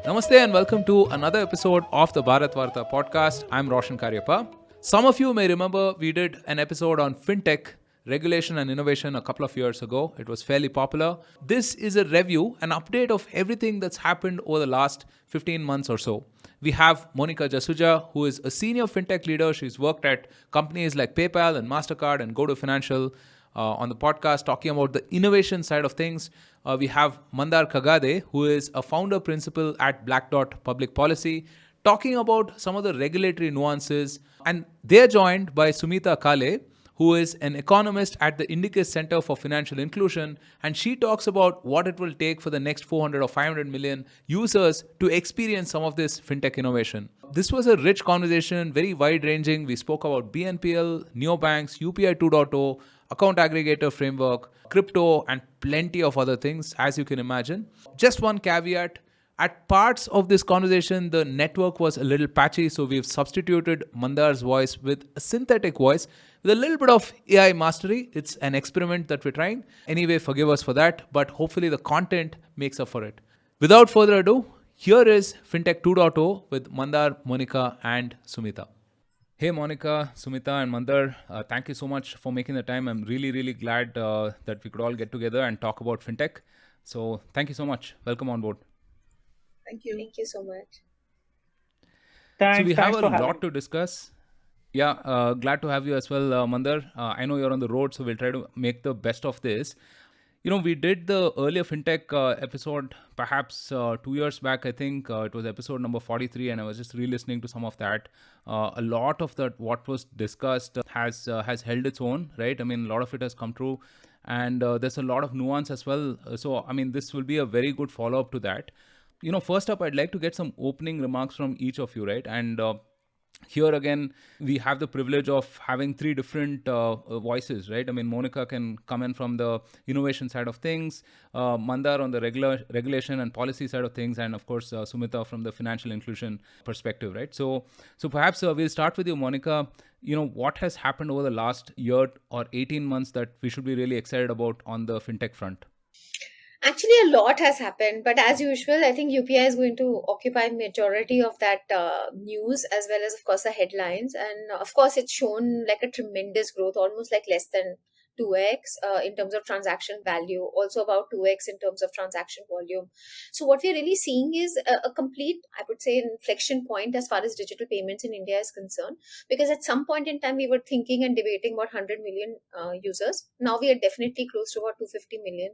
Namaste and welcome to another episode of the Bharat Varta podcast. I'm Roshan Karyappa. Some of you may remember we did an episode on FinTech, regulation and innovation a couple of years ago. It was fairly popular. This is a review, an update of everything that's happened over the last 15 months or so. We have Monica Jasuja, who is a senior FinTech leader. She's worked at companies like PayPal and MasterCard and Govt Financial. On the podcast talking about the innovation side of things. We have Mandar Kagade, who is a founder principal at Black Dot Public Policy, talking about some of the regulatory nuances. And they're joined by Sumita Kale, who is an economist at the Indicus Center for Financial Inclusion, and she talks about what it will take for the next 400 or 500 million users to experience some of this fintech innovation. This was a rich conversation, very wide-ranging. We spoke about BNPL, neobanks, UPI 2.0, Account Aggregator framework, crypto, and plenty of other things, as you can imagine. Just one caveat. At parts of this conversation, the network was a little patchy, so we've substituted Mandar's voice with a synthetic voice with a little bit of AI mastery. It's an experiment that we're trying. Anyway, forgive us for that, but hopefully the content makes up for it. Without further ado, here is FinTech 2.0 with Mandar, Monica, and Sumita. Hey, Monica, Sumita, and Mandar, thank you so much for making the time. I'm really, really glad that we could all get together and talk about FinTech. So, thank you so much. Welcome on board. Thank you. Thank you so much. So, we have Thanks a for having lot me. to discuss. Yeah, glad to have you as well, Mandar. I know you're on the road, so we'll try to make the best of this. We did the earlier FinTech episode perhaps 2 years back. I think it was episode number 43, and I was just re-listening to some of that. A lot of that, what was discussed, has held its own, right? I mean, a lot of it has come true, and there's a lot of nuance as well. So, I mean, this will be a very good follow-up to that. First up, I'd like to get some opening remarks from each of you, right? And here again, we have the privilege of having three different voices, right? I mean, Monica can come in from the innovation side of things, Mandar on the regulation and policy side of things, and of course, Sumita from the financial inclusion perspective, right? So perhaps we'll start with you, Monica. What has happened over the last year or 18 months that we should be really excited about on the fintech front? Actually, a lot has happened, but as usual, I think UPI is going to occupy majority of that news as well as, of course, the headlines. And of course, it's shown like a tremendous growth, almost like less than 2x in terms of transaction value, also about 2x in terms of transaction volume. So what we're really seeing is a complete, I would say, inflection point as far as digital payments in India is concerned. Because at some point in time, we were thinking and debating about 100 million users. Now we are definitely close to about 250 million.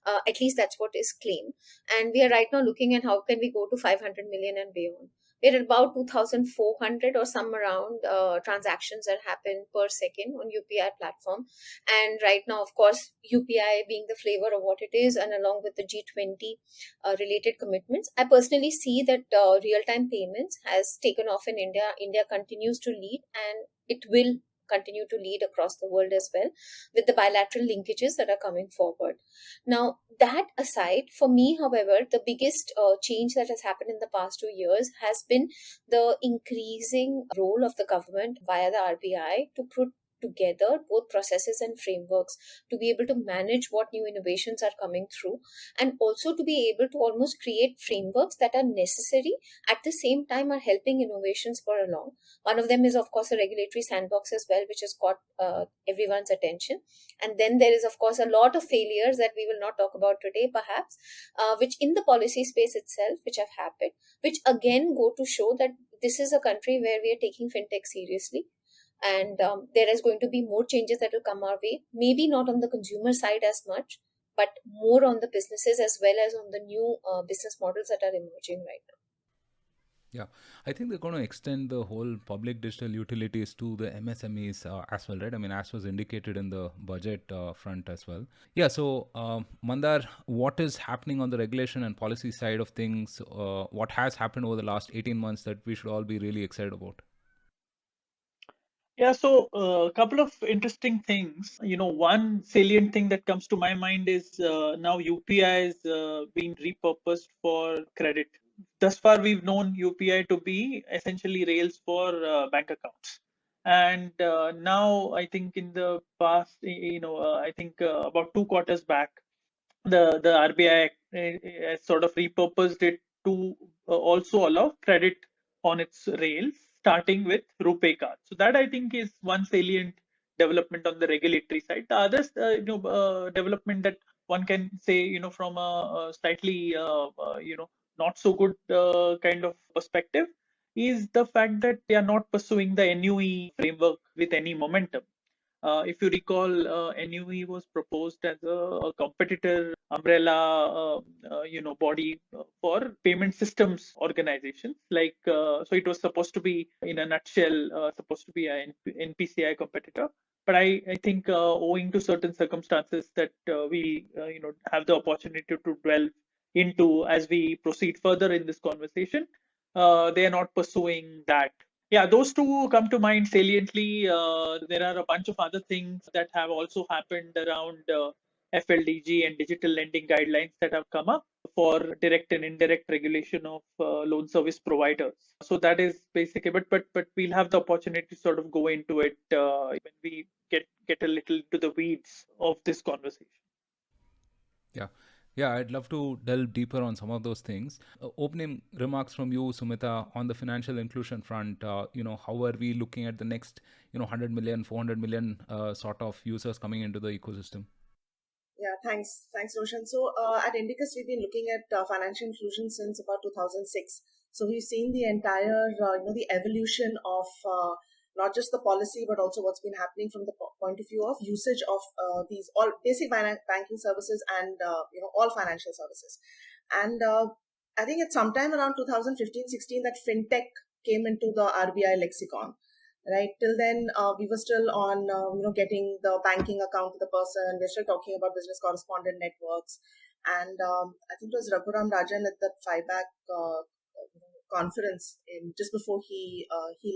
At least that's what is claimed. And we are right now looking at how can we go to 500 million and beyond. We're at about 2,400 or some around transactions that happen per second on UPI platform. And right now, of course, UPI being the flavor of what it is, and along with the G20 related commitments, I personally see that real-time payments has taken off in India. India continues to lead, and it will continue to lead across the world as well, with the bilateral linkages that are coming forward. Now, that aside, for me, however, the biggest change that has happened in the past 2 years has been the increasing role of the government via the RBI to put together both processes and frameworks to be able to manage what new innovations are coming through, and also to be able to almost create frameworks that are necessary at the same time are helping innovations spur along. One of them is, of course, a regulatory sandbox as well, which has caught everyone's attention. And then there is, of course, a lot of failures that we will not talk about today, perhaps, which in the policy space itself, which have happened, which again go to show that this is a country where we are taking fintech seriously. And there is going to be more changes that will come our way. Maybe not on the consumer side as much, but more on the businesses as well as on the new business models that are emerging right now. Yeah, I think they're going to extend the whole public digital utilities to the MSMEs as well, right? I mean, as was indicated in the budget front as well. Yeah, so Mandar, what is happening on the regulation and policy side of things? What has happened over the last 18 months that we should all be really excited about? Yeah, so a couple of interesting things. One salient thing that comes to my mind is now UPI is being repurposed for credit. Thus far, we've known UPI to be essentially rails for bank accounts. And now, I think in the past, I think about 2 quarters back, the RBI has sort of repurposed it to also allow credit on its rails, starting with RuPay card. So that I think is one salient development on the regulatory side. The other, development that one can say, from a slightly, not so good kind of perspective, is the fact that they are not pursuing the NUE framework with any momentum. If you recall, NUE was proposed as a competitor umbrella, body for payment systems organizations. So it was supposed to be, in a nutshell, supposed to be an NPCI competitor. But I think, owing to certain circumstances that we, have the opportunity to delve into as we proceed further in this conversation, they are not pursuing that. Yeah, those two come to mind saliently. There are a bunch of other things that have also happened around FLDG and digital lending guidelines that have come up for direct and indirect regulation of loan service providers. So that is basically, but we'll have the opportunity to sort of go into it when we get a little into the weeds of this conversation. Yeah. Yeah, I'd love to delve deeper on some of those things. Opening remarks from you, Sumita, on the financial inclusion front. How are we looking at the next, 100 million, 400 million sort of users coming into the ecosystem? Yeah, thanks, Roshan. So at Indicus, we've been looking at financial inclusion since about 2006. So we've seen the entire, the evolution of not just the policy, but also what's been happening from the point of view of usage of these all basic banking services and all financial services. And I think it's sometime around 2015-16 that FinTech came into the RBI lexicon. Right till then, we were still on, getting the banking account to the person. We're still talking about business correspondent networks, and I think it was Raghuram Rajan at that FIBAC conference just before he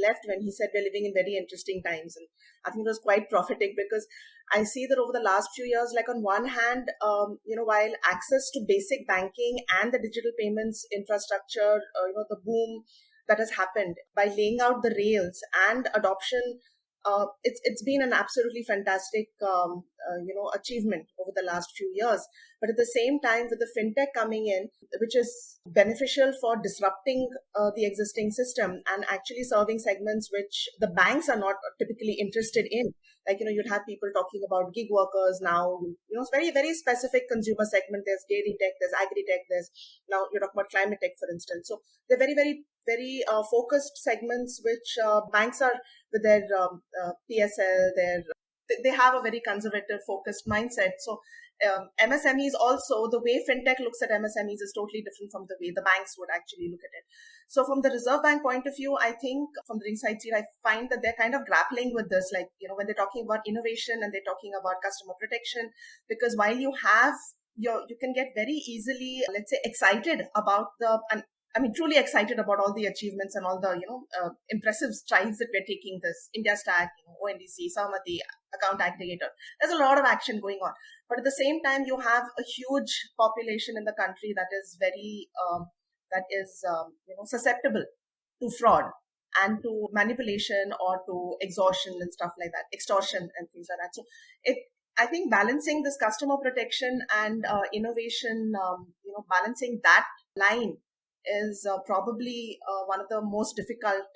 left, when he said we're living in very interesting times, and I think it was quite prophetic, because I see that over the last few years, like on one hand, while access to basic banking and the digital payments infrastructure, the boom that has happened by laying out the rails and adoption, it's been an absolutely fantastic achievement over the last few years. But at the same time, with the fintech coming in, which is beneficial for disrupting the existing system and actually serving segments which the banks are not typically interested in, like you'd have people talking about gig workers now. It's very, very specific consumer segment. There's dairy tech, there's agri tech, there's now you're talking about climate tech, for instance. So they're very, very, very focused segments which banks are, with their PSL, they have a very conservative, focused mindset. So MSMEs also, the way fintech looks at MSMEs is totally different from the way the banks would actually look at it. So from the Reserve Bank point of view, I think from the ringside seat, I find that they're kind of grappling with this, like, when they're talking about innovation and they're talking about customer protection, because while you can get very easily, let's say, excited about truly excited about all the achievements and all the, impressive strides that we're taking, this India Stack, ONDC, Samati, Account Aggregator. There's a lot of action going on. But at the same time, you have a huge population in the country that is very, susceptible to fraud and to manipulation or to extortion and stuff like that, extortion and things like that. So I think balancing this customer protection and innovation, balancing that line is probably one of the most difficult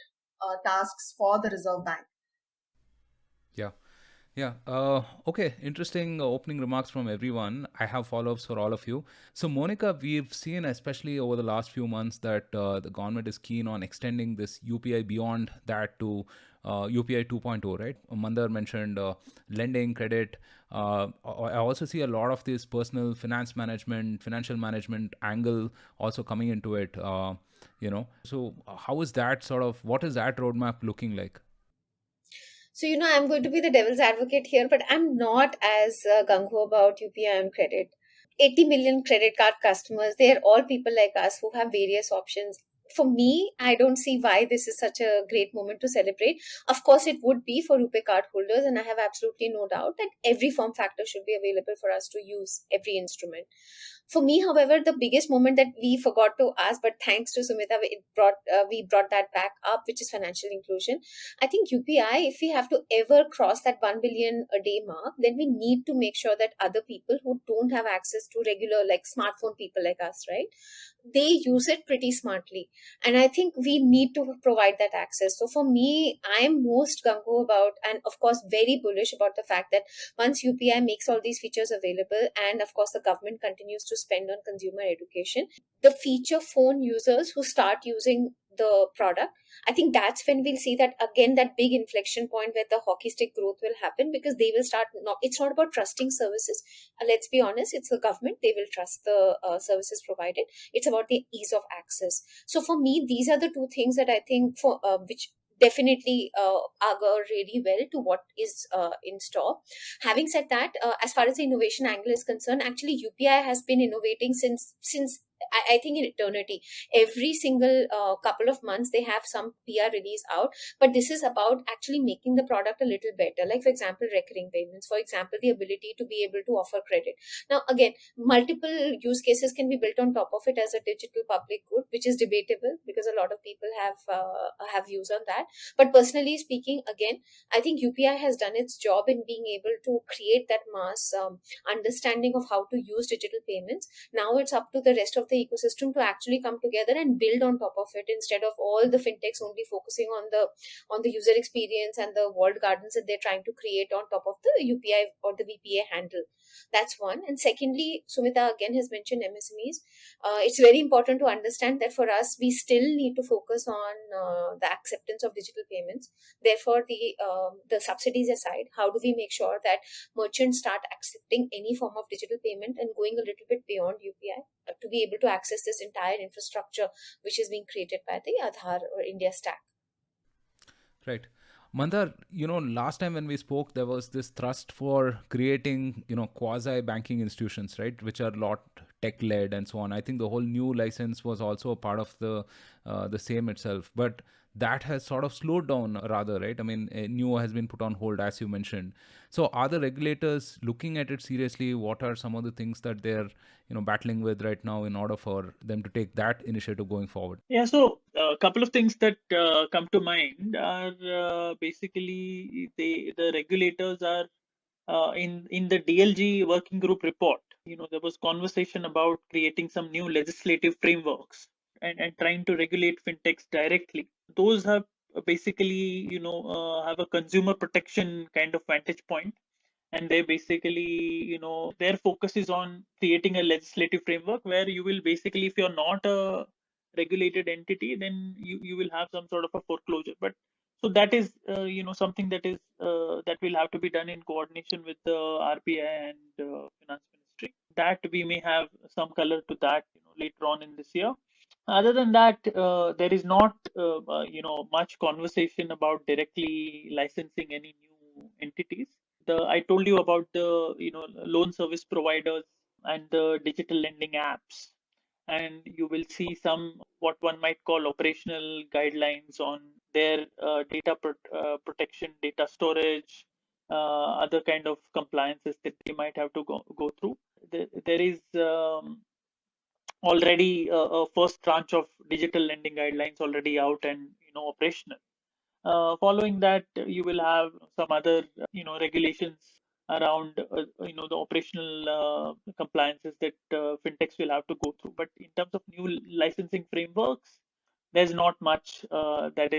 tasks for the Reserve Bank. Yeah. Yeah. Okay. Interesting opening remarks from everyone. I have follow-ups for all of you. So, Monica, we've seen, especially over the last few months, that the government is keen on extending this UPI beyond that to UPI 2.0, right? Mandar mentioned lending, credit. I also see a lot of this personal finance management, financial management angle also coming into it. So how is that what is that roadmap looking like? So, I'm going to be the devil's advocate here, but I'm not as gung-ho about UPI and credit. 80 million credit card customers, they're all people like us who have various options. For me, I don't see why this is such a great moment to celebrate. Of course, it would be for RuPay card holders, and I have absolutely no doubt that every form factor should be available for us to use, every instrument. For me, however, the biggest moment that we forgot to ask, but thanks to Sumita, we brought that back up, which is financial inclusion. I think UPI, if we have to ever cross that 1 billion a day mark, then we need to make sure that other people who don't have access to regular, like smartphone people like us, right, they use it pretty smartly, and I think we need to provide that access. So for me, I am most gung-ho about, and of course very bullish about, the fact that once UPI makes all these features available, and of course the government continues to spend on consumer education, the feature phone users who start using the product, I think that's when we'll see that again, that big inflection point where the hockey stick growth will happen, because they will start, not, it's not about trusting services. Let's be honest, it's the government, they will trust the services provided. It's about the ease of access. So for me, these are the two things that I think for which definitely augur really well to what is in store. Having said that, as far as the innovation angle is concerned, actually UPI has been innovating since I think in eternity. Every single couple of months they have some PR release out, but this is about actually making the product a little better. Like for example, recurring payments, for example, the ability to be able to offer credit. Now again, multiple use cases can be built on top of it as a digital public good, which is debatable because a lot of people have views on that. But personally speaking, again, I think UPI has done its job in being able to create that mass understanding of how to use digital payments. Now it's up to the rest of the ecosystem to actually come together and build on top of it, instead of all the fintechs only focusing on the user experience and the walled gardens that they're trying to create on top of the UPI or the VPA handle. That's one. And secondly, Sumita again has mentioned MSMEs. It's very important to understand that for us, we still need to focus on the acceptance of digital payments. Therefore, the subsidies aside, how do we make sure that merchants start accepting any form of digital payment and going a little bit beyond UPI to be able to access this entire infrastructure which is being created by the Aadhaar or India stack? Right. Mandar, last time when we spoke, there was this thrust for creating, quasi banking institutions, right, which are a lot tech led and so on. I think the whole new license was also a part of the same itself, but that has sort of slowed down rather, right? I mean, new has been put on hold, as you mentioned. So, are the regulators looking at it seriously? What are some of the things that they're battling with right now in order for them to take that initiative going forward? Yeah, so a couple of things that come to mind are basically the regulators are in the DLG working group report. There was conversation about creating some new legislative frameworks and trying to regulate fintechs directly. Those have basically have a consumer protection kind of vantage point, and they basically their focus is on creating a legislative framework where you will basically, if you're not a regulated entity, then you will have some sort of a foreclosure. But so that is something that is that will have to be done in coordination with the RBI and finance ministry. That we may have some color to that later on in this year. Other than that, there is not much conversation about directly licensing any new entities. I told you about the loan service providers and the digital lending apps, and you will see some what one might call operational guidelines on their data protection, data storage, other kind of compliances that they might have to go through. There is already a first tranche of digital lending guidelines already out and operational. Following that, you will have some other regulations around the operational compliances that fintechs will have to go through. But in terms of new licensing frameworks, there's not much that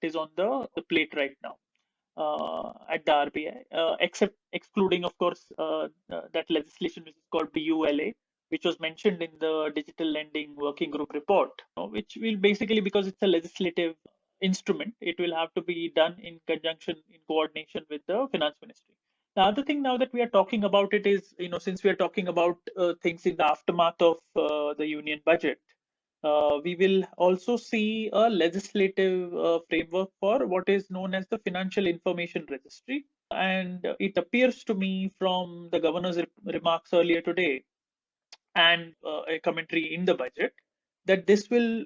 is on the plate right now at the RBI, except excluding, of course, that legislation which is called BULA, which was mentioned in the digital lending working group report, which will basically, because it's a legislative instrument, it will have to be done in conjunction, in coordination with the finance ministry. The other thing now that we are talking about it is, since we are talking about things in the aftermath of the union budget, we will also see a legislative framework for what is known as the Financial Information Registry. And it appears to me from the governor's remarks earlier today and a commentary in the budget that this will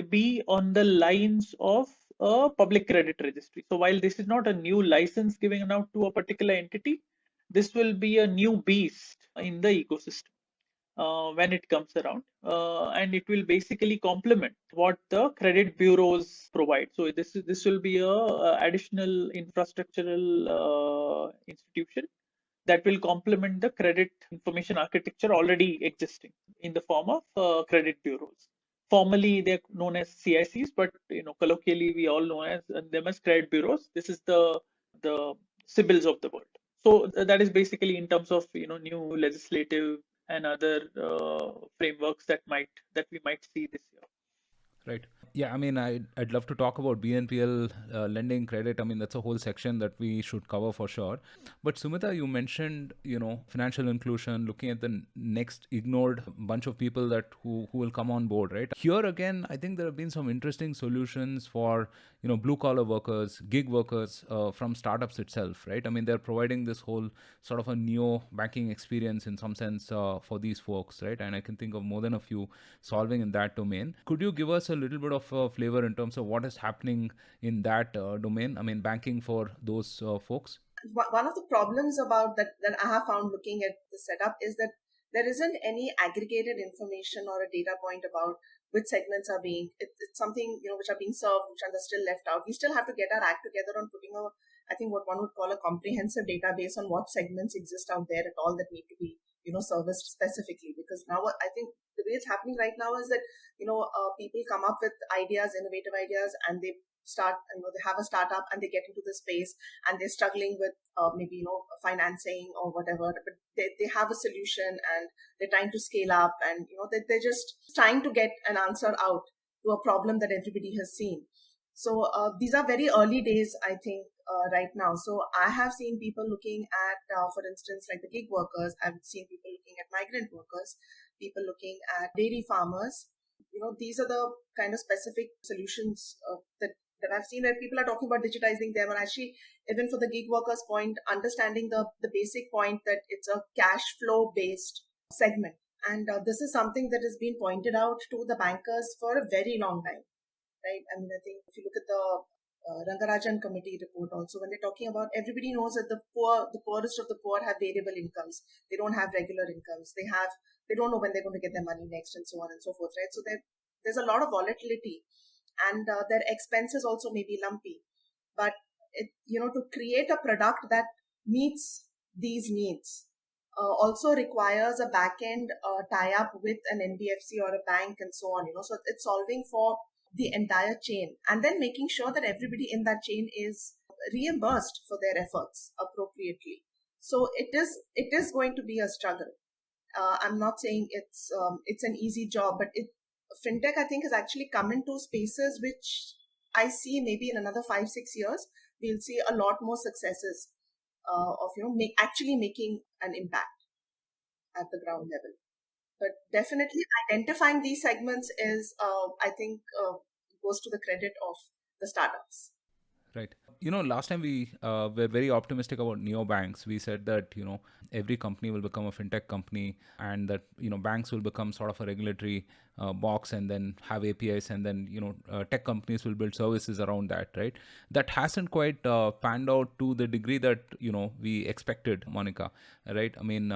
be on the lines of a public credit registry. So while this is not a new license given out to a particular entity, this will be a new beast in the ecosystem when it comes around, and it will basically complement what the credit bureaus provide. So this will be a additional infrastructural institution that will complement the credit information architecture already existing in the form of credit bureaus. Formally, they're known as CICs, but colloquially we all know them as credit bureaus. This is the CBILs of the world. So that is basically in terms of new legislative and other frameworks that we might see this year. Right. Yeah, I mean, I'd love to talk about BNPL lending credit. I mean, that's a whole section that we should cover for sure. But Sumita, you mentioned, financial inclusion, looking at the next ignored bunch of people who will come on board, right? Here again, I think there have been some interesting solutions for, blue collar workers, gig workers from startups itself, right? I mean, they're providing this whole sort of a neo banking experience in some sense for these folks, right? And I can think of more than a few solving in that domain. Could you give us a little bit of a flavor in terms of what is happening in that domain? I mean, banking for those folks? One of the problems about that I have found looking at the setup is that there isn't any aggregated information or a data point about which segments are it's something, which are being served, which are still left out. We still have to get our act together on putting I think what one would call a comprehensive database on what segments exist out there at all that need to be, serviced specifically. Because now I think the way it's happening right now is that, people come up with innovative ideas, and they start, they have a startup and they get into the space and they're struggling with maybe, financing or whatever, but they have a solution and they're trying to scale up, and, they're just trying to get an answer out to a problem that everybody has seen. So these are very early days, I think, right now. So I have seen people looking at, for instance, like the gig workers. I've seen people looking at migrant workers, people looking at dairy farmers. These are the kind of specific solutions that I've seen where people are talking about digitizing them. And actually, even for the gig workers point, understanding the basic point that it's a cash flow based segment. And this is something that has been pointed out to the bankers for a very long time, right? I mean, I think if you look at the Rangarajan committee report also, when they're talking about, everybody knows that the poorest of the poor have variable incomes. They don't have regular incomes. They don't know when they're going to get their money next, and so on and so forth, right? So there's a lot of volatility, and their expenses also may be lumpy. But to create a product that meets these needs also requires a back-end tie-up with an NBFC or a bank and so on. So it's solving for the entire chain, and then making sure that everybody in that chain is reimbursed for their efforts appropriately. So it is going to be a struggle. I'm not saying it's an easy job, but FinTech, I think, has actually come into spaces which I see maybe in another 5-6 years, we'll see a lot more successes of actually making an impact at the ground level. But definitely identifying these segments is, I think, goes to the credit of the startups. Right. Last time we were very optimistic about neobanks. We said that, every company will become a fintech company, and that, banks will become sort of a regulatory box and then have APIs, and then, tech companies will build services around that, right? That hasn't quite panned out to the degree that, we expected, Monica, right? I mean,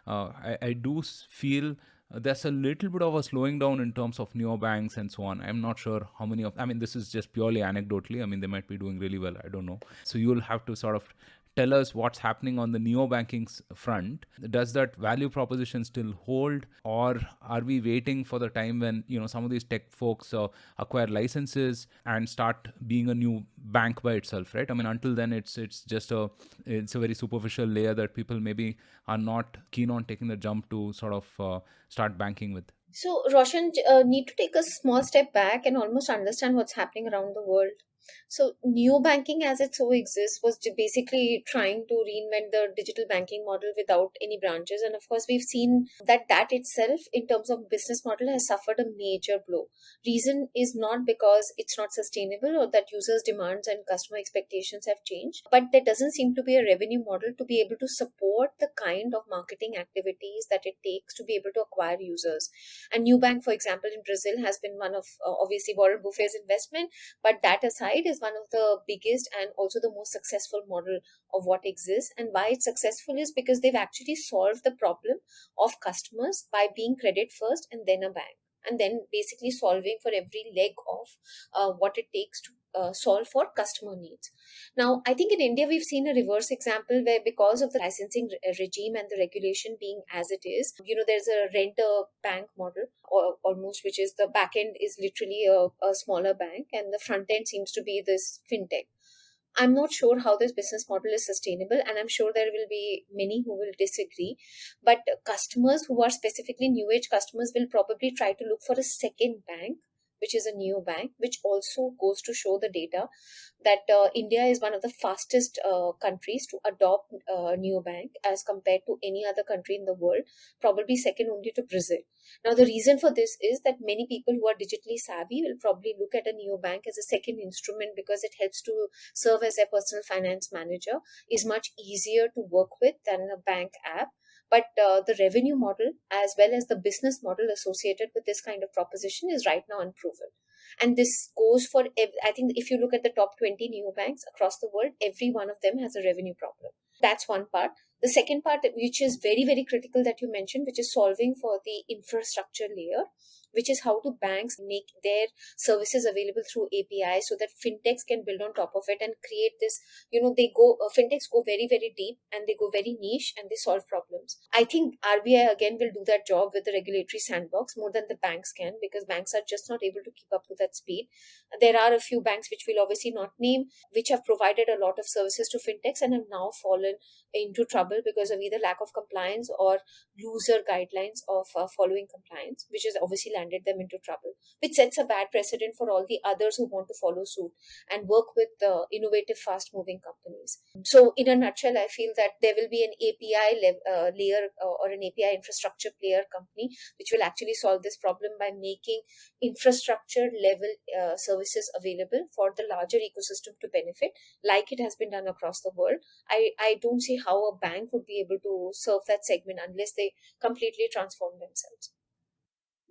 I do feel there's a little bit of a slowing down in terms of neobanks and so on. I'm not sure how many I mean, this is just purely anecdotally. I mean, they might be doing really well. I don't know. So you'll have to sort of tell us what's happening on the neobanking front. Does that value proposition still hold, or are we waiting for the time when some of these tech folks acquire licenses and start being a new bank by itself, right? I mean, until then, it's a very superficial layer that people maybe are not keen on taking the jump to sort of start banking with. So, Roshan, need to take a small step back and almost understand what's happening around the world. So, neobanking as it so exists was basically trying to reinvent the digital banking model without any branches. And of course, we've seen that itself, in terms of business model, has suffered a major blow. Reason is not because it's not sustainable or that users' demands and customer expectations have changed, but there doesn't seem to be a revenue model to be able to support the kind of marketing activities that it takes to be able to acquire users. And Nubank, for example, in Brazil has been one of obviously Warren Buffett's investment, but that aside is one of the biggest and also the most successful model of what exists. And why it's successful is because they've actually solved the problem of customers by being credit first and then a bank. and then basically solving for every leg of what it takes to solve for customer needs. Now, I think in India, we've seen a reverse example where, because of the licensing regime and the regulation being as it is, there's a rent-a-bank model, or almost, which is the back end is literally a smaller bank, and the front end seems to be this fintech. I'm not sure how this business model is sustainable, and I'm sure there will be many who will disagree. But customers who are specifically new age customers will probably try to look for a second bank, which is a neobank, which also goes to show the data that India is one of the fastest countries to adopt neobank as compared to any other country in the world, probably second only to Brazil. Now, the reason for this is that many people who are digitally savvy will probably look at a neobank as a second instrument because it helps to serve as their personal finance manager, is much easier to work with than a bank app. But the revenue model as well as the business model associated with this kind of proposition is right now unproven. And this goes for, I think if you look at the top 20 neobanks across the world, every one of them has a revenue problem. That's one part. The second part, which is very, very critical that you mentioned, which is solving for the infrastructure layer, which is how do banks make their services available through APIs so that fintechs can build on top of it and create this, fintechs go very, very deep and they go very niche and they solve problems. I think RBI again will do that job with the regulatory sandbox more than the banks can, because banks are just not able to keep up to that speed. There are a few banks, which we'll obviously not name, which have provided a lot of services to fintechs and have now fallen into trouble because of either lack of compliance or looser guidelines of following compliance, which has obviously landed them into trouble, which sets a bad precedent for all the others who want to follow suit and work with innovative, fast-moving companies. So, in a nutshell, I feel that there will be an API layer or an API infrastructure player company, which will actually solve this problem by making infrastructure level services available for the larger ecosystem to benefit, like it has been done across the world. I don't see how a bank would be able to serve that segment unless they completely transform themselves.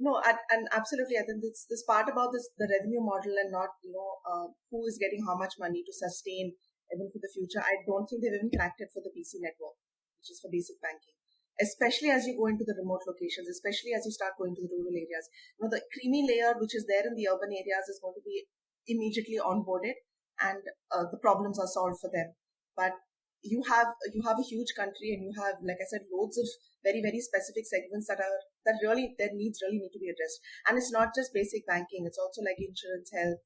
No, and absolutely. I think this part about the revenue model and not who is getting how much money to sustain even for the future. I don't think they've even cracked it for the PC network, which is for basic banking. Especially as you go into the remote locations, especially as you start going to the rural areas. The creamy layer which is there in the urban areas is going to be immediately onboarded, and the problems are solved for them. But you have a huge country, and you have, like I said, loads of very, very specific segments that really, their needs really need to be addressed. And it's not just basic banking; it's also like insurance, health,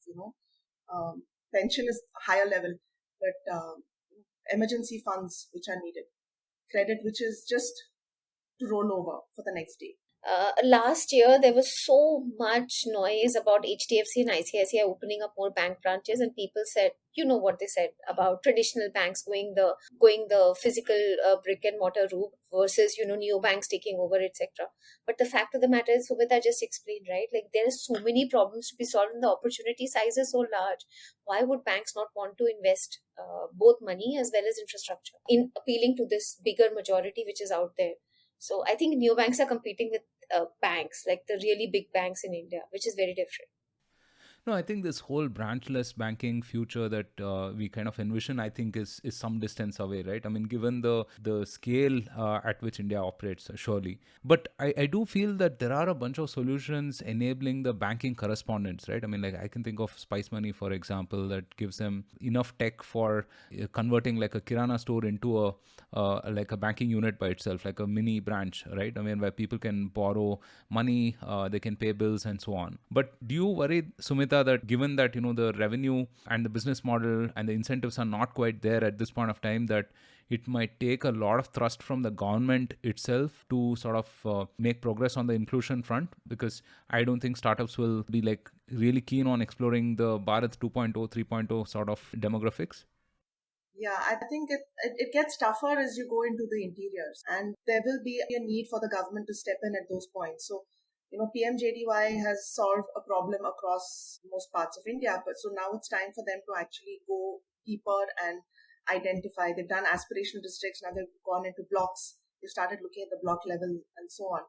pension is higher level, but emergency funds which are needed, credit which is just to roll over for the next day. Last year, there was so much noise about HDFC and ICICI opening up more bank branches, and people said, what they said about traditional banks going the physical brick and mortar route versus neobanks taking over, etc. But the fact of the matter is, Sumita just explained, right? Like, there are so many problems to be solved, and the opportunity size is so large. Why would banks not want to invest both money as well as infrastructure in appealing to this bigger majority which is out there? So I think neobanks are competing with banks, like the really big banks in India, which is very different. No, I think this whole branchless banking future that we kind of envision, I think is some distance away, right? I mean, given the scale at which India operates, surely. But I do feel that there are a bunch of solutions enabling the banking correspondents, right? I mean, like I can think of Spice Money, for example, that gives them enough tech for converting like a Kirana store into like a banking unit by itself, like a mini branch, right? I mean, where people can borrow money, they can pay bills and so on. But do you worry, Sumita, that given that the revenue and the business model and the incentives are not quite there at this point of time, that it might take a lot of thrust from the government itself to sort of make progress on the inclusion front? Because I don't think startups will be like really keen on exploring the Bharat 2.0, 3.0 sort of demographics. Yeah, I think it gets tougher as you go into the interiors, and there will be a need for the government to step in at those points. So, PMJDY has solved a problem across most parts of India, but so now it's time for them to actually go deeper and identify. They've done aspirational districts, now they've gone into blocks. They've started looking at the block level and so on.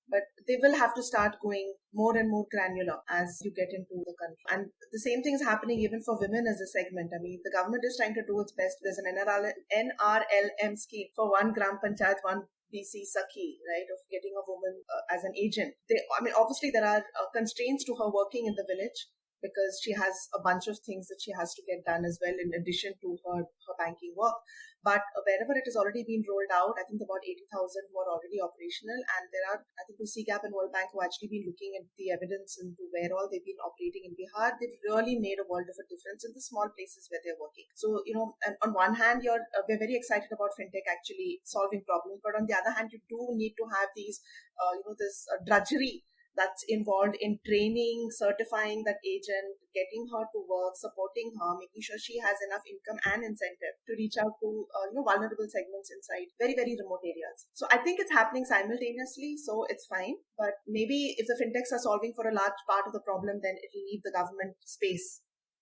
But they will have to start going more and more granular as you get into the country. And the same thing is happening even for women as a segment. I mean, the government is trying to do its best. There's an NRLM scheme for one Gram Panchayat, one BC Sakhi, right, of getting a woman as an agent. Obviously there are constraints to her working in the village because she has a bunch of things that she has to get done as well in addition to her banking work. But wherever it has already been rolled out, I think about 80,000 were already operational. And there are, I think, the CGAP and World Bank who actually been looking at the evidence into where all they've been operating in Bihar. They've really made a world of a difference in the small places where they're working. So, and on one hand, we're very excited about FinTech actually solving problems. But on the other hand, you do need to have these, this drudgery that's involved in training, certifying that agent, getting her to work, supporting her, making sure she has enough income and incentive to reach out to vulnerable segments inside very, very remote areas. So I think it's happening simultaneously, so it's fine. But maybe if the fintechs are solving for a large part of the problem, then it will leave the government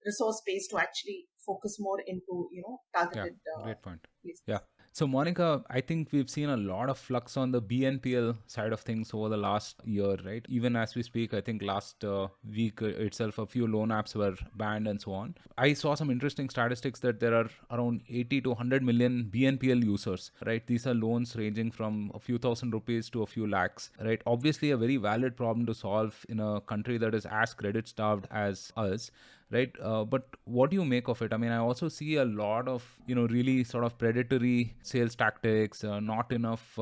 resource space to actually focus more into targeted. Great point. Places. Yeah. So, Monica, I think we've seen a lot of flux on the BNPL side of things over the last year, right? Even as we speak, I think last week itself, a few loan apps were banned and so on. I saw some interesting statistics that there are around 80 to 100 million BNPL users, right? These are loans ranging from a few thousand rupees to a few lakhs, right? Obviously, a very valid problem to solve in a country that is as credit starved as us. Right. But what do you make of it? I mean, I also see a lot of, really sort of predatory sales tactics, not enough,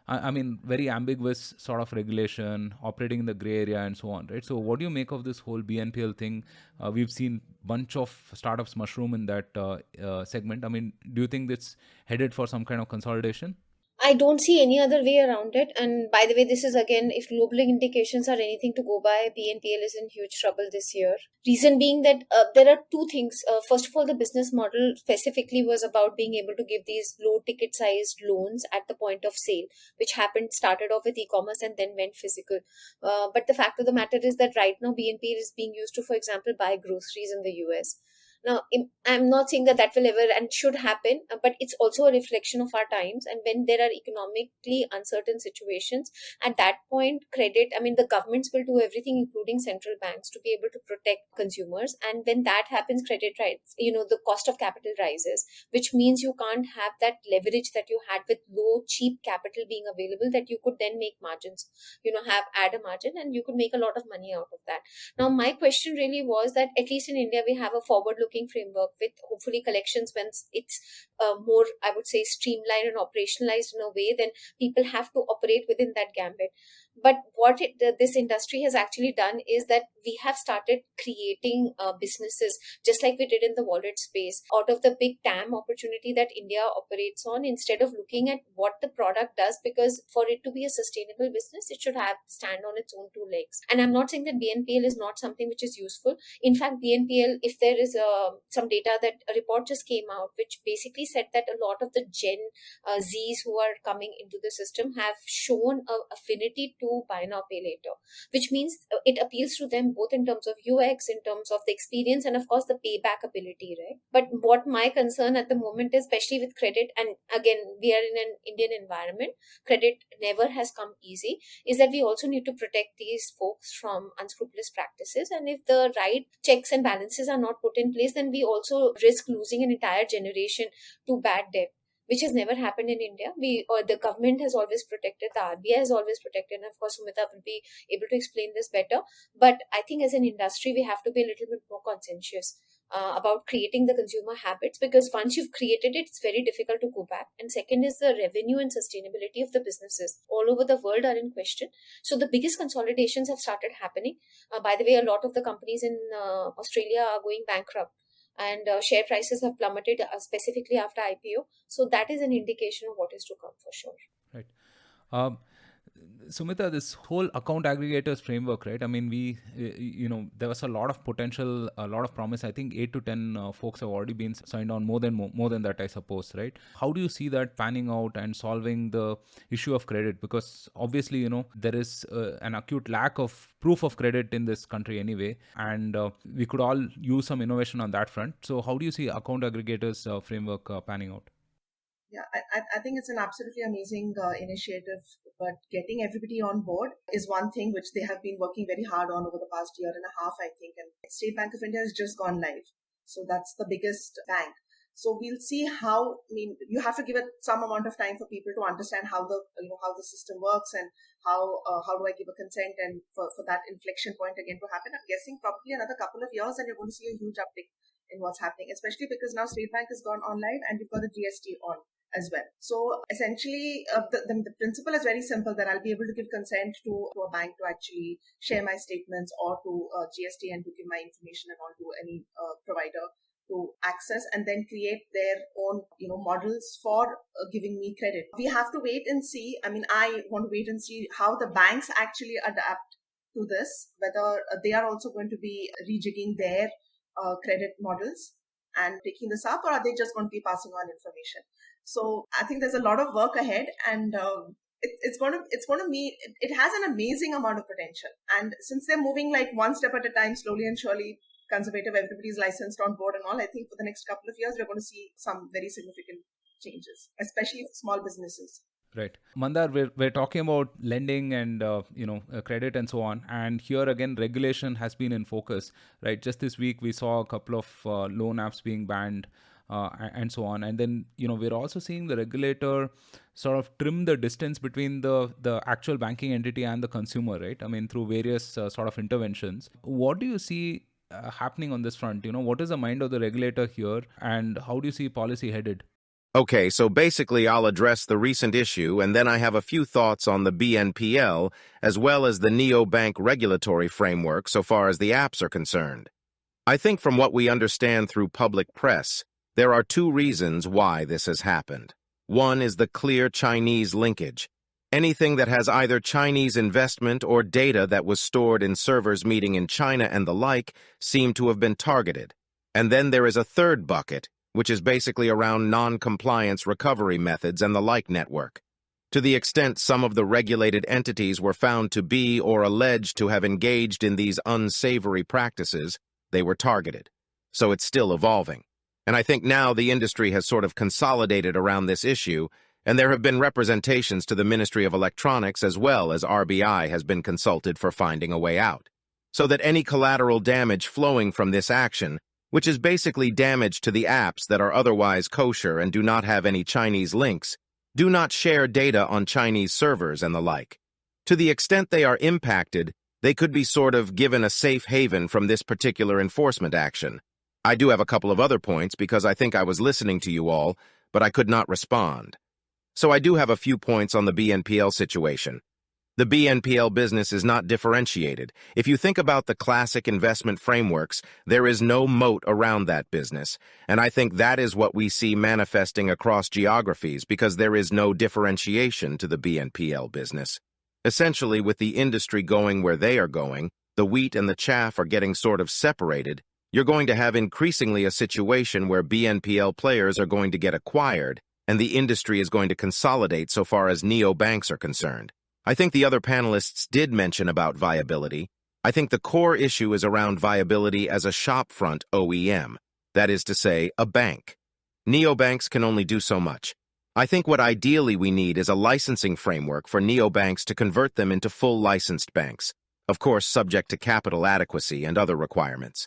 very ambiguous sort of regulation, operating in the gray area and so on. Right. So what do you make of this whole BNPL thing? We've seen bunch of startups mushroom in that segment. I mean, do you think it's headed for some kind of consolidation? I don't see any other way around it. And by the way, this is again, if global indications are anything to go by, BNPL is in huge trouble this year. Reason being that there are two things. First of all, the business model specifically was about being able to give these low ticket sized loans at the point of sale, which started off with e-commerce and then went physical. But the fact of the matter is that right now BNPL is being used to, for example, buy groceries in the US. Now, I'm not saying that will ever and should happen, but it's also a reflection of our times. And when there are economically uncertain situations, at that point, the governments will do everything, including central banks, to be able to protect consumers. And when that happens, credit rights, the cost of capital rises, which means you can't have that leverage that you had with low, cheap capital being available that you could then make margins, add a margin and you could make a lot of money out of that. Now, my question really was that at least in India, we have a forward-looking framework with hopefully collections when it's more, I would say, streamlined and operationalized in a way, then people have to operate within that gambit. But what this industry has actually done is that we have started creating businesses, just like we did in the wallet space, out of the big TAM opportunity that India operates on, instead of looking at what the product does, because for it to be a sustainable business, it should stand on its own two legs. And I'm not saying that BNPL is not something which is useful. In fact, BNPL, if there is some data that a report just came out, which basically said that a lot of the Gen Zs who are coming into the system have shown an affinity to buy now, pay later, which means it appeals to them both in terms of UX, in terms of the experience, and of course the payback ability, right? But what my concern at the moment is, especially with credit, and again, we are in an Indian environment, credit never has come easy, is that we also need to protect these folks from unscrupulous practices. And if the right checks and balances are not put in place, then we also risk losing an entire generation to bad debt, which has never happened in India. The government has always protected, the RBI has always protected, and of course Sumita will be able to explain this better. But I think as an industry, we have to be a little bit more conscientious about creating the consumer habits, because once you've created it, it's very difficult to go back. And second is the revenue and sustainability of the businesses all over the world are in question. So the biggest consolidations have started happening. By the way, a lot of the companies in Australia are going bankrupt, and share prices have plummeted specifically after IPO. So that is an indication of what is to come for sure. Right. Sumita, this whole account aggregators framework, right? I mean, there was a lot of potential, a lot of promise. I think 8 to 10 folks have already been signed on, more than that, I suppose, right? How do you see that panning out and solving the issue of credit? Because obviously, there is an acute lack of proof of credit in this country anyway, and we could all use some innovation on that front. So how do you see account aggregators framework panning out? Yeah, I think it's an absolutely amazing initiative, but getting everybody on board is one thing which they have been working very hard on over the past year and a half, I think. And State Bank of India has just gone live. So that's the biggest bank. So we'll see how, you have to give it some amount of time for people to understand how the system works, and how do I give a consent, and for that inflection point again to happen. I'm guessing probably another couple of years, and you're going to see a huge uptick in what's happening, especially because now State Bank has gone online and we've got the GST on as well. So essentially, the principle is very simple, that I'll be able to give consent to a bank to actually share my statements, or to GST, and to give my information and all to any provider to access, and then create their own models for giving me credit. We have to wait and see. I want to wait and see how the banks actually adapt to this, whether they are also going to be rejigging their credit models and picking this up, or are they just going to be passing on information? So I think there's a lot of work ahead, and it has an amazing amount of potential. And since they're moving like one step at a time, slowly and surely, conservative, everybody's licensed on board and all, I think for the next couple of years, we're going to see some very significant changes, especially for small businesses. Right. Mandar, we're talking about lending and, credit and so on. And here again, regulation has been in focus, right? Just this week, we saw a couple of loan apps being banned and so on. And then, we're also seeing the regulator sort of trim the distance between the actual banking entity and the consumer, right? Through various sort of interventions. What do you see happening on this front? What is the mind of the regulator here, and how do you see policy headed? Okay, so basically I'll address the recent issue, and then I have a few thoughts on the BNPL, as well as the neobank regulatory framework so far as the apps are concerned. I think from what we understand through public press, there are two reasons why this has happened. One is the clear Chinese linkage. Anything that has either Chinese investment or data that was stored in servers meeting in China and the like seem to have been targeted. And then there is a third bucket, which is basically around non-compliance recovery methods and the like network. To the extent some of the regulated entities were found to be or alleged to have engaged in these unsavory practices, they were targeted. So it's still evolving. And I think now the industry has sort of consolidated around this issue, and there have been representations to the Ministry of Electronics as well as RBI has been consulted for finding a way out. So that any collateral damage flowing from this action, which is basically damage to the apps that are otherwise kosher and do not have any Chinese links, do not share data on Chinese servers and the like. To the extent they are impacted, they could be sort of given a safe haven from this particular enforcement action. I do have a couple of other points because I think I was listening to you all, but I could not respond. So I do have a few points on the BNPL situation. The BNPL business is not differentiated. If you think about the classic investment frameworks, there is no moat around that business. And I think that is what we see manifesting across geographies because there is no differentiation to the BNPL business. Essentially, with the industry going where they are going, the wheat and the chaff are getting sort of separated. You're going to have increasingly a situation where BNPL players are going to get acquired, and the industry is going to consolidate so far as neobanks are concerned. I think the other panelists did mention about viability. I think the core issue is around viability as a shopfront OEM, that is to say, a bank. Neobanks can only do so much. I think what ideally we need is a licensing framework for neobanks to convert them into full licensed banks, of course subject to capital adequacy and other requirements.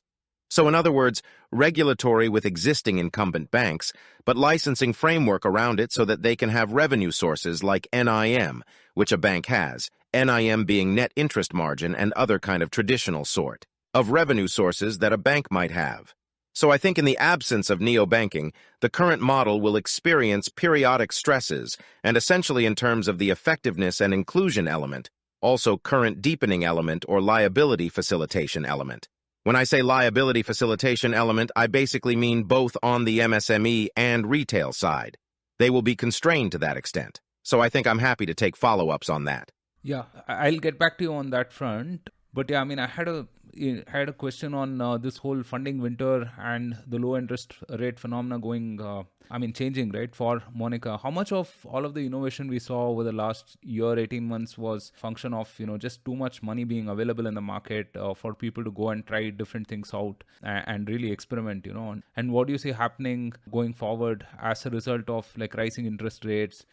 So in other words, regulatory with existing incumbent banks, but licensing framework around it so that they can have revenue sources like NIM, which a bank has, NIM being net interest margin and other kind of traditional sort of revenue sources that a bank might have. So I think in the absence of neobanking, the current model will experience periodic stresses and essentially in terms of the effectiveness and inclusion element, also current deepening element or liability facilitation element. When I say liability facilitation element, I basically mean both on the MSME and retail side. They will be constrained to that extent. So I think I'm happy to take follow-ups on that. Yeah, I'll get back to you on that front. But yeah, I had a question on this whole funding winter and the low interest rate phenomena going, changing, right, for Monica. How much of all of the innovation we saw over the last year, 18 months was function of, just too much money being available in the market for people to go and try different things out and really experiment, and what do you see happening going forward as a result of like rising interest rates,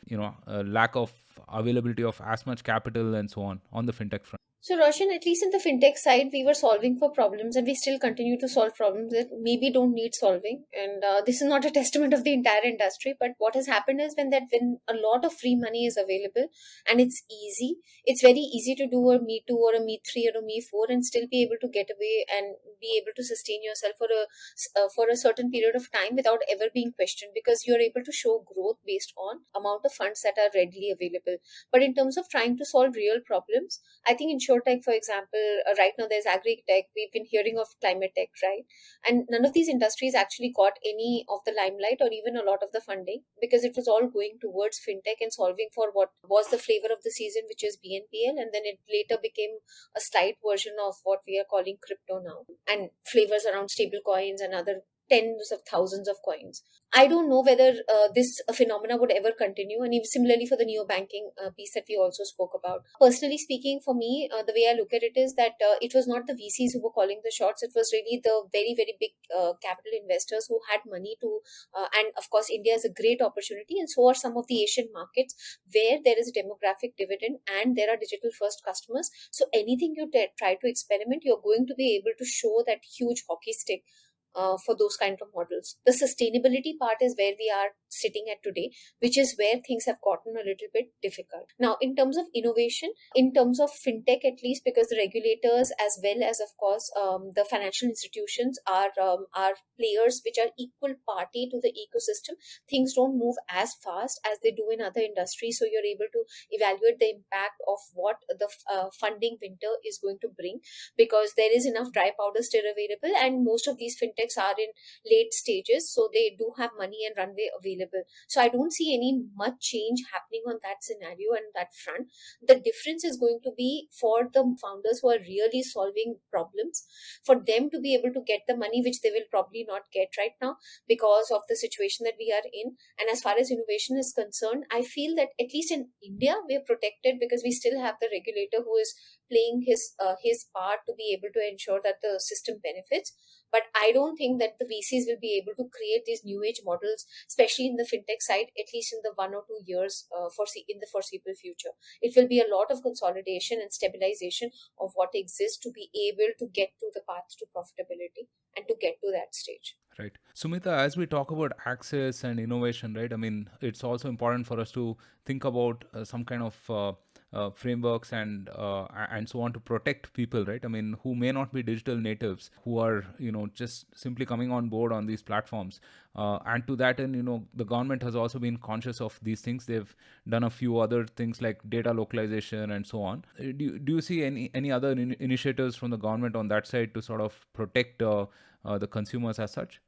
lack of availability of as much capital and so on the fintech front? So, Roshan, at least in the fintech side, we were solving for problems and we still continue to solve problems that maybe don't need solving. And this is not a testament of the entire industry, but what has happened is when a lot of free money is available and it's very easy to do a Me 2 or a Me 3 or a Me 4 and still be able to get away and be able to sustain yourself for a certain period of time without ever being questioned, because you're able to show growth based on amount of funds that are readily available. But in terms of trying to solve real problems, I think InsurTech, for example, right now there's AgriTech, we've been hearing of climate tech, right? And none of these industries actually got any of the limelight or even a lot of the funding, because it was all going towards fintech and solving for what was the flavor of the season, which is BNPL. And then it later became a slight version of what we are calling crypto now, and flavors around stable coins and other tens of thousands of coins. I don't know whether this phenomena would ever continue, and even similarly for the neobanking piece that we also spoke about. Personally speaking, for me, the way I look at it is that it was not the VCs who were calling the shots. It was really the very, very big capital investors who had money to, and of course, India is a great opportunity, and so are some of the Asian markets where there is a demographic dividend and there are digital first customers. So anything you try to experiment, you're going to be able to show that huge hockey stick for those kind of models. The sustainability part is where we are sitting at today, which is where things have gotten a little bit difficult. Now, in terms of innovation, in terms of fintech at least, because the regulators as well as, of course, the financial institutions are players which are equal party to the ecosystem, things don't move as fast as they do in other industries. So you're able to evaluate the impact of what the funding winter is going to bring, because there is enough dry powder still available, and most of these fintechs are in late stages, so they do have money and runway available. So I don't see any much change happening on that scenario and that front. The difference is going to be for the founders who are really solving problems, for them to be able to get the money, which they will probably not get right now because of the situation that we are in. And as far as innovation is concerned, I feel that at least in India, we are protected because we still have the regulator who is playing his part to be able to ensure that the system benefits. But I don't think that the VCs will be able to create these new age models, especially in the fintech side, at least in the 1 or 2 years in the foreseeable future. It will be a lot of consolidation and stabilization of what exists to be able to get to the path to profitability and to get to that stage. Right. Sumita, as we talk about access and innovation, right, I mean, it's also important for us to think about some kind of frameworks and so on to protect people, right? I mean, who may not be digital natives, who are, just simply coming on board on these platforms. And to that end, the government has also been conscious of these things. They've done a few other things like data localization and so on. Do you see any other initiatives from the government on that side to sort of protect the consumers as such?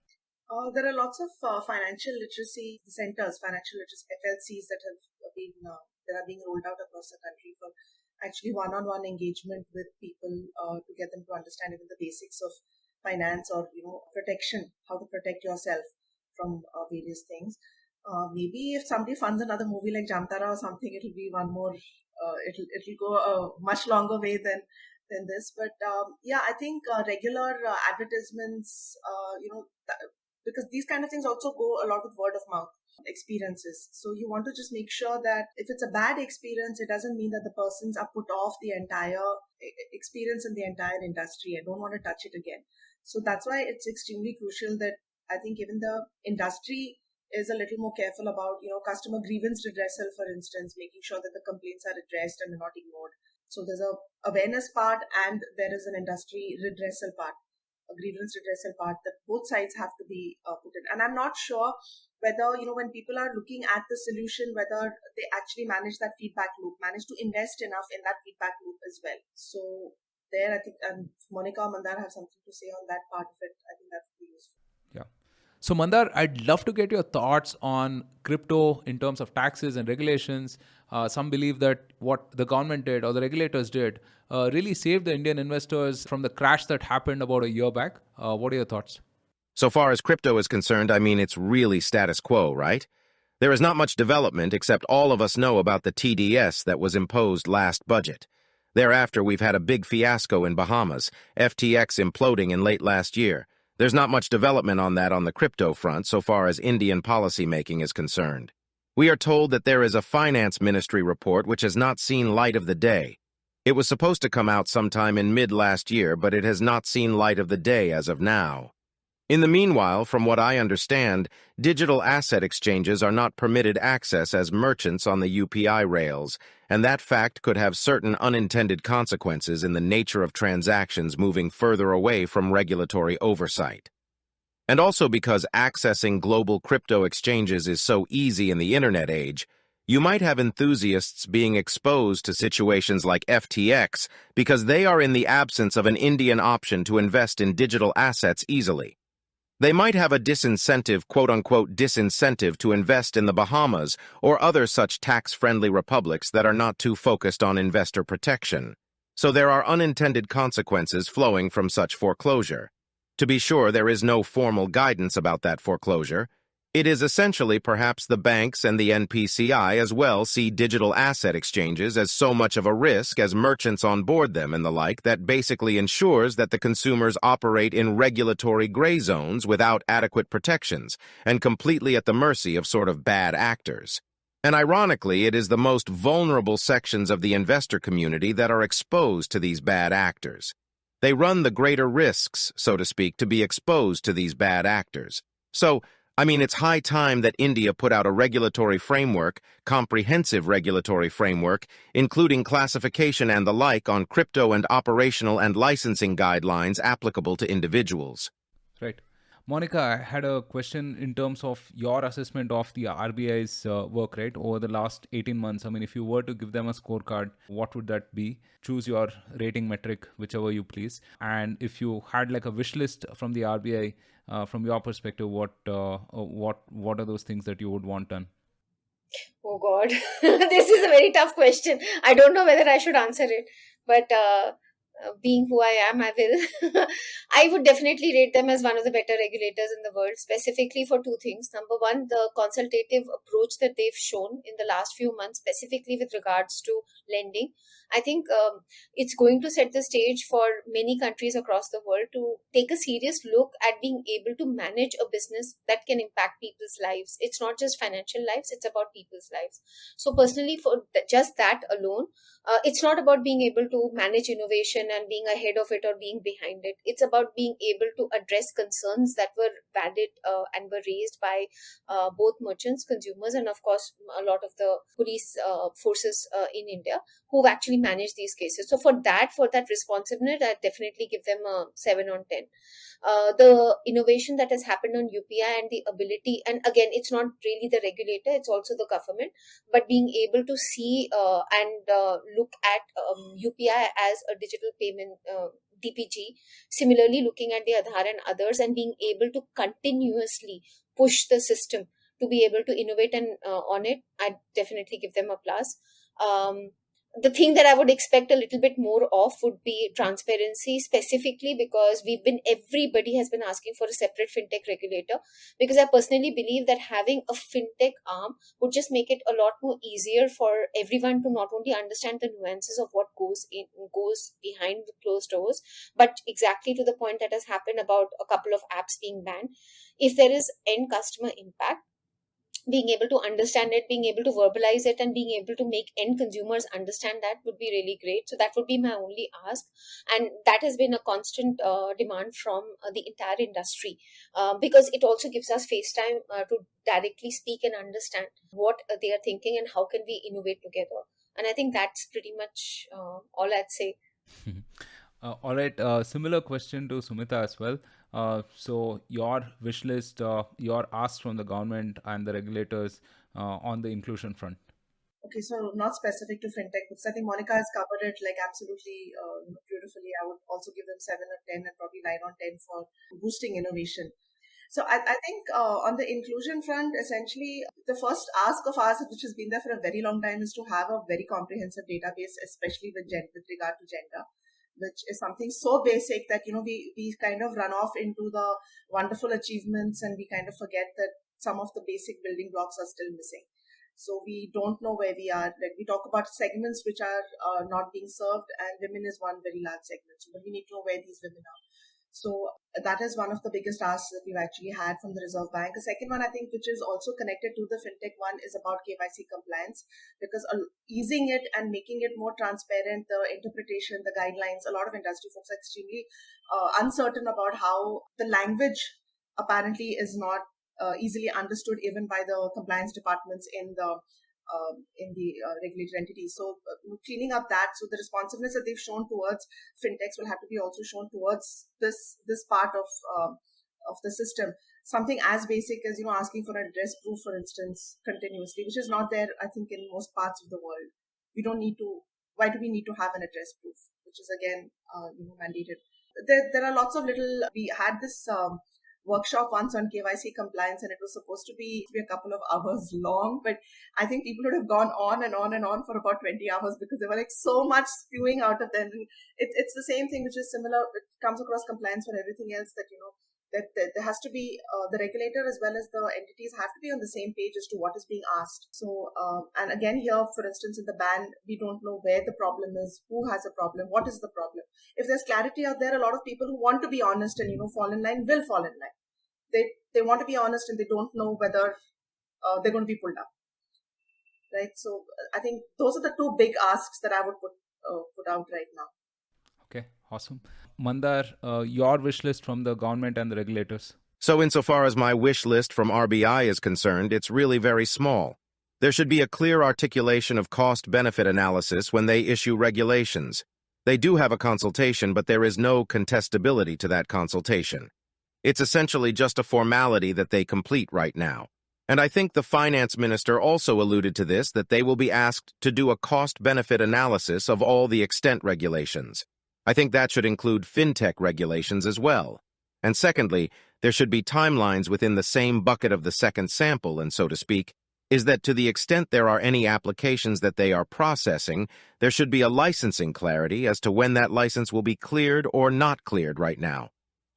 There are lots of financial literacy centers, financial literacy FLCs that are being rolled out across the country for actually one-on-one engagement with people to get them to understand even the basics of finance or protection, how to protect yourself from various things. Maybe if somebody funds another movie like Jamtara or something, it'll be one more. It'll go a much longer way than this. But I think regular advertisements, because these kind of things also go a lot with word of mouth experiences. So you want to just make sure that if it's a bad experience, it doesn't mean that the persons are put off the entire experience in the entire industry. I don't want to touch it again. So that's why it's extremely crucial that I think even the industry is a little more careful about, customer grievance redressal, for instance, making sure that the complaints are addressed and not ignored. So there's a awareness part and there is an industry redressal part, a grievance redressal part, that both sides have to be put in. And I'm not sure whether, when people are looking at the solution, whether they actually manage that feedback loop, manage to invest enough in that feedback loop as well. So there, I think, and Monica or Mandar have something to say on that part of it. I think that would be useful. Yeah. So Mandar, I'd love to get your thoughts on crypto in terms of taxes and regulations. Some believe that what the government did or the regulators did really saved the Indian investors from the crash that happened about a year back. What are your thoughts? So far as crypto is concerned, I mean, it's really status quo, right? There is not much development except all of us know about the TDS that was imposed last budget. Thereafter, we've had a big fiasco in Bahamas, FTX imploding in late last year. There's not much development on the crypto front so far as Indian policymaking is concerned. We are told that there is a finance ministry report which has not seen light of the day. It was supposed to come out sometime in mid last year, but it has not seen light of the day as of now. In the meanwhile, from what I understand, digital asset exchanges are not permitted access as merchants on the UPI rails, and that fact could have certain unintended consequences in the nature of transactions moving further away from regulatory oversight. And also because accessing global crypto exchanges is so easy in the internet age, you might have enthusiasts being exposed to situations like FTX because they are in the absence of an Indian option to invest in digital assets easily. They might have a disincentive, quote-unquote disincentive, to invest in the Bahamas or other such tax-friendly republics that are not too focused on investor protection. So there are unintended consequences flowing from such foreclosure. To be sure, there is no formal guidance about that foreclosure. It is essentially perhaps the banks and the NPCI as well see digital asset exchanges as so much of a risk as merchants onboard them and the like that basically ensures that the consumers operate in regulatory gray zones without adequate protections and completely at the mercy of sort of bad actors. And ironically, it is the most vulnerable sections of the investor community that are exposed to these bad actors. They run the greater risks, so to speak, to be exposed to these bad actors. So, it's high time that India put out a regulatory framework, comprehensive regulatory framework, including classification and the like on crypto and operational and licensing guidelines applicable to individuals. Right. Monica, I had a question in terms of your assessment of the RBI's work, right, over the last 18 months. If you were to give them a scorecard, what would that be? Choose your rating metric, whichever you please. And if you had like a wish list from the RBI, from your perspective, what are those things that you would want done? Oh God, this is a very tough question. I don't know whether I should answer it, but being who I am, I will. I would definitely rate them as one of the better regulators in the world, specifically for two things. Number one, the consultative approach that they've shown in the last few months, specifically with regards to lending. I think it's going to set the stage for many countries across the world to take a serious look at being able to manage a business that can impact people's lives. It's not just financial lives, it's about people's lives. So personally, for just that alone, it's not about being able to manage innovation and being ahead of it or being behind it. It's about being able to address concerns that were valid and were raised by both merchants, consumers, and of course, a lot of the police forces in India who've actually managed these cases. So for that responsiveness, I definitely give them a 7 on 10. The innovation that has happened on UPI and the ability, and again, it's not really the regulator, it's also the government, but being able to see and look at UPI as a digital payment DPG, similarly looking at the Aadhaar and others, and being able to continuously push the system to be able to innovate and on it, I definitely give them a plus. The thing that I would expect a little bit more of would be transparency, specifically because everybody has been asking for a separate fintech regulator, because I personally believe that having a fintech arm would just make it a lot more easier for everyone to not only understand the nuances of what goes behind the closed doors, but exactly to the point that has happened about a couple of apps being banned. If there is end customer impact, being able to understand it, being able to verbalize it, and being able to make end consumers understand that would be really great. So that would be my only ask. And that has been a constant demand from the entire industry, because it also gives us face time to directly speak and understand what they are thinking and how can we innovate together. And I think that's pretty much all I'd say. All right. Similar question to Sumita as well. So your wish list, your asks from the government and the regulators on the inclusion front. Okay, so not specific to fintech, but I think Monica has covered it like absolutely beautifully. I would also give them 7 or 10 and probably 9 on 10 for boosting innovation. So I think on the inclusion front, essentially, the first ask of ours, which has been there for a very long time, is to have a very comprehensive database, especially with regard to gender, which is something so basic that, we kind of run off into the wonderful achievements and we kind of forget that some of the basic building blocks are still missing. So we don't know where we are. Like we talk about segments which are not being served, and women is one very large segment. So but we need to know where these women are. So that is one of the biggest asks that we've actually had from the Reserve Bank. The second one, I think, which is also connected to the fintech one, is about KYC compliance, because easing it and making it more transparent, the interpretation, the guidelines, a lot of industry folks are extremely uncertain about how the language apparently is not easily understood even by the compliance departments in the regulated entities. So cleaning up that, so the responsiveness that they've shown towards fintechs will have to be also shown towards this part of the system. Something as basic as asking for an address proof, for instance, continuously, which is not there, I think, in most parts of the world. We don't need to. Why do we need to have an address proof, which is again mandated? There are lots of little. We had this workshop once on KYC compliance, and it was supposed to be a couple of hours long, but I think people would have gone on and on and on for about 20 hours because there were like so much spewing out of them. It's the same thing, which is similar. It comes across compliance for everything else, that that there has to be the regulator as well as the entities have to be on the same page as to what is being asked. So, and again here, for instance, in the ban, we don't know where the problem is, who has a problem, what is the problem. If there's clarity out there, a lot of people who want to be honest and fall in line will fall in line. They want to be honest and they don't know whether they're going to be pulled up, right? So I think those are the two big asks that I would put out right now. Okay, awesome. Mandar, your wish list from the government and the regulators. So insofar as my wish list from RBI is concerned, it's really very small. There should be a clear articulation of cost-benefit analysis when they issue regulations. They do have a consultation, but there is no contestability to that consultation. It's essentially just a formality that they complete right now. And I think the finance minister also alluded to this, that they will be asked to do a cost-benefit analysis of all the extent regulations. I think that should include FinTech regulations as well. And secondly, there should be timelines within the same bucket of the second sample, and so to speak, is that to the extent there are any applications that they are processing, there should be a licensing clarity as to when that license will be cleared or not cleared right now.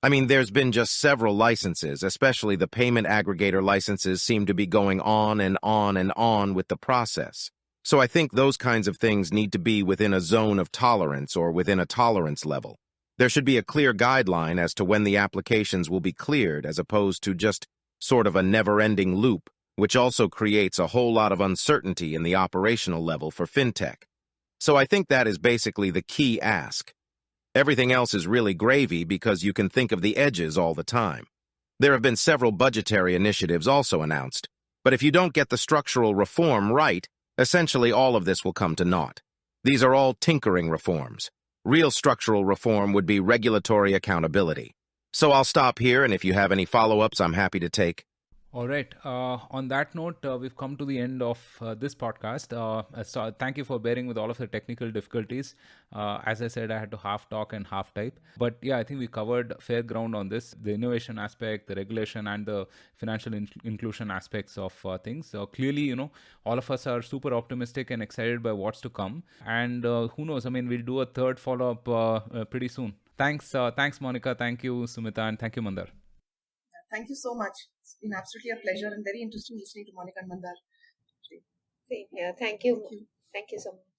I mean, there's been just several licenses, especially the payment aggregator licenses seem to be going on and on and on with the process. So I think those kinds of things need to be within a zone of tolerance or within a tolerance level. There should be a clear guideline as to when the applications will be cleared, as opposed to just sort of a never-ending loop, which also creates a whole lot of uncertainty in the operational level for FinTech. So I think that is basically the key ask. Everything else is really gravy because you can think of the edges all the time. There have been several budgetary initiatives also announced, but if you don't get the structural reform right, essentially all of this will come to naught. These are all tinkering reforms. Real structural reform would be regulatory accountability. So I'll stop here, and if you have any follow-ups, I'm happy to take. All right. On that note, we've come to the end of this podcast. So thank you for bearing with all of the technical difficulties. As I said, I had to half talk and half type. But yeah, I think we covered fair ground on this. The innovation aspect, the regulation, and the financial inclusion aspects of things. So clearly, all of us are super optimistic and excited by what's to come. And who knows? I mean, we'll do a third follow-up pretty soon. Thanks, Monica. Thank you, Sumita. And thank you, Mandar. Thank you so much. It's been absolutely a pleasure and very interesting listening to Monica and Mandar. Same here. Thank you. Thank you so much.